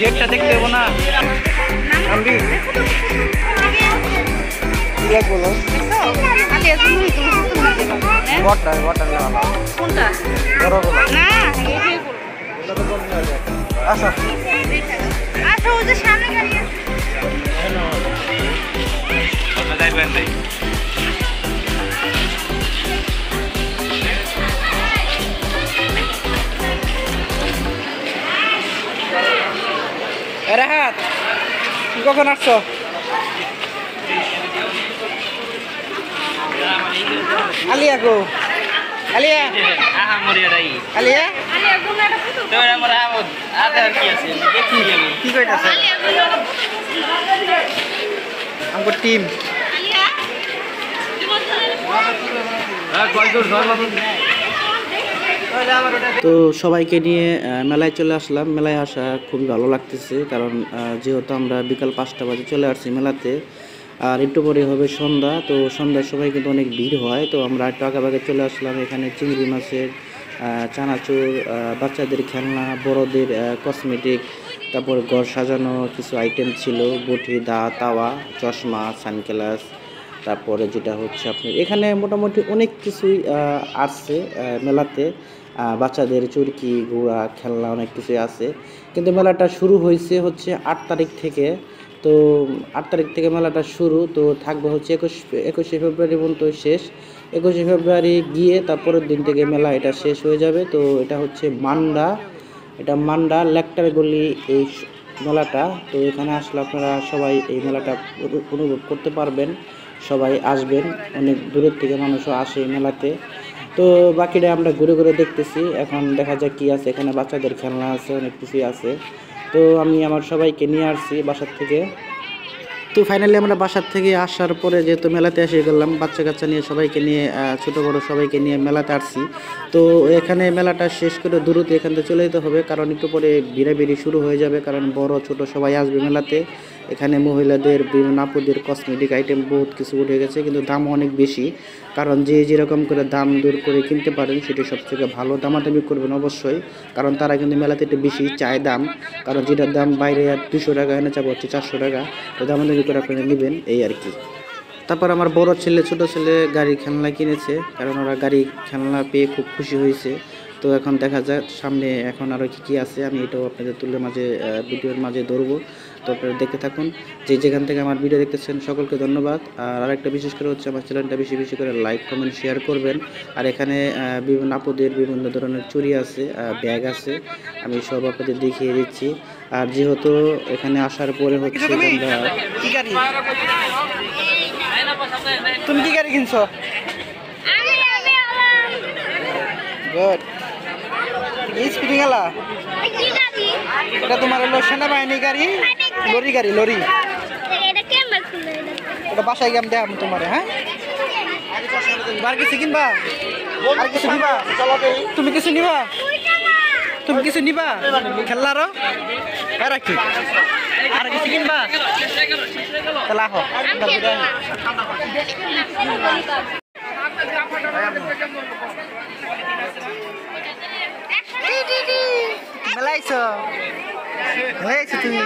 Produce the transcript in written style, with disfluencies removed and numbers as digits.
গেটটা দেখতে দেবো না আমি বলো ওয়াটার ওয়াটার কোনটা না আচ্ছা আচ্ছা ওই যে সামনে গাড়ি আছে যাইবেন নাই রাহাত কখন আসছো আলিয়া গো আলিয়া আলিয়া কি কইতাছে আমার টিম তো সবাইকে নিয়ে মেলায় চলে আসলাম। মেলায় আসা খুবই ভালো লাগতেছে, কারণ যেহেতু আমরা বিকাল 5টা বাজে চলে আসছি মেলাতে, আর একটু পরে হবে সন্ধ্যা। তো সন্ধ্যার সময় কিন্তু অনেক ভিড় হয়, তো আমরা একটু আগে চলে আসলাম। এখানে চিংড়ি মাছের চানাচুর, বাচ্চাদের খেলনা, বড়দের কসমেটিক, তারপর ঘর সাজানো কিছু আইটেম ছিল, বটি, দা, তাওয়া, চশমা, সানগ্লাস, তারপরে যেটা হচ্ছে আপনার এখানে মোটামুটি অনেক কিছুই আসছে মেলাতে। বাচ্চাদের চুরকি, ঘোড়া, খেলনা অনেক কিছুই আছে। কিন্তু মেলাটা শুরু হয়েছে হচ্ছে 8 তারিখ থেকে। তো 8 তারিখ থেকে মেলাটা শুরু, তো থাকবে হচ্ছে 21শে ফেব্রুয়ারি পর্যন্ত শেষ। 21শে ফেব্রুয়ারি গিয়ে তারপরের দিন থেকে মেলা এটা শেষ হয়ে যাবে। তো এটা হচ্ছে মান্ডা লেকটার গলি এই মেলাটা। তো এখানে আসলে আপনারা সবাই এই মেলাটা অনুভব করতে পারবেন, সবাই আসবেন, অনেক দূরের থেকে মানুষও আসে এই মেলাতে। তো বাকিটা আমরা ঘুরে ঘুরে দেখতেছি, এখন দেখা যাক কি আছে। এখানে বাচ্চাদের খেলনা আছে, অনেক কিছুই আছে। তো আমি আমার সবাইকে নিয়ে আসছি বাসার থেকে। তো ফাইনালি আমরা বাসার থেকে আসার পরে যেহেতু মেলাতে এসে গেলাম, বাচ্চা কাচ্চা নিয়ে সবাইকে নিয়ে, ছোটো বড়ো সবাইকে নিয়ে মেলাতে আসছি। তো এখানে মেলাটা শেষ করে দ্রুত এখান থেকে চলে যেতে হবে, কারণ একটু পরে ভিড়াভিড়ি শুরু হয়ে যাবে, কারণ বড় ছোট সবাই আসবে মেলাতে। এখানে মহিলাদের, বিভিন্ন আপুদের কসমেটিক আইটেম বহুত কিছু উঠে গেছে, কিন্তু দামও অনেক বেশি। কারণ যে যেরকম করে দাম দূর করে কিনতে পারেন সেটি সবথেকে ভালো। দামাদামি করবেন অবশ্যই, কারণ তারা কিন্তু মেলাতে একটু বেশি চায় দাম। কারণ যেটার দাম বাইরে 200 টাকা, এনে চাবো হচ্ছে 400 টাকা। তো দামাদামি করে আপনারা নেবেন, এই আর কি। তারপর আমার বড় ছেলে, ছোট ছেলে গাড়ি খেলনা কিনেছে, কারণ ওরা গাড়ি খেলনা পেয়ে খুব খুশি হয়েছে। তো এখন দেখা যাক সামনে এখন আরও কী আছে, আমি এটাও আপনাদের ভিডিওর মাঝে ধরবো। তো আপনারা দেখতে থাকুন। যেখান থেকে আমার ভিডিও দেখতেছেন সকলকে ধন্যবাদ। আর আরেকটা বিশেষ করে হচ্ছে আমার চ্যানেলটা বেশি বেশি করে লাইক, কমেন্ট, শেয়ার করবেন। আর এখানে বিভিন্ন আপুদের বিভিন্ন ধরনের চুড়ি আছে, ব্যাগ আছে, আমি সব আপনাদের দেখিয়ে দিচ্ছি। আর যেহেতু এখানে আসার পরে হচ্ছে তুমি কি গাড়ি কিনছো? গুড। স্পিডিং এলা এটা তোমার হলো সেনাবাহিনী গাড়ি, লরি। এটা বাসায় গিয়ে আমি দেখাবো তোমার। হ্যাঁ, আর কিছু কিনবা? আর কিছু নিবা? তুমি কিছু নিবা? খেলনারও আর কি? আর কিছু কিনবা? তাহলে আহো। মেলাইছো তুমি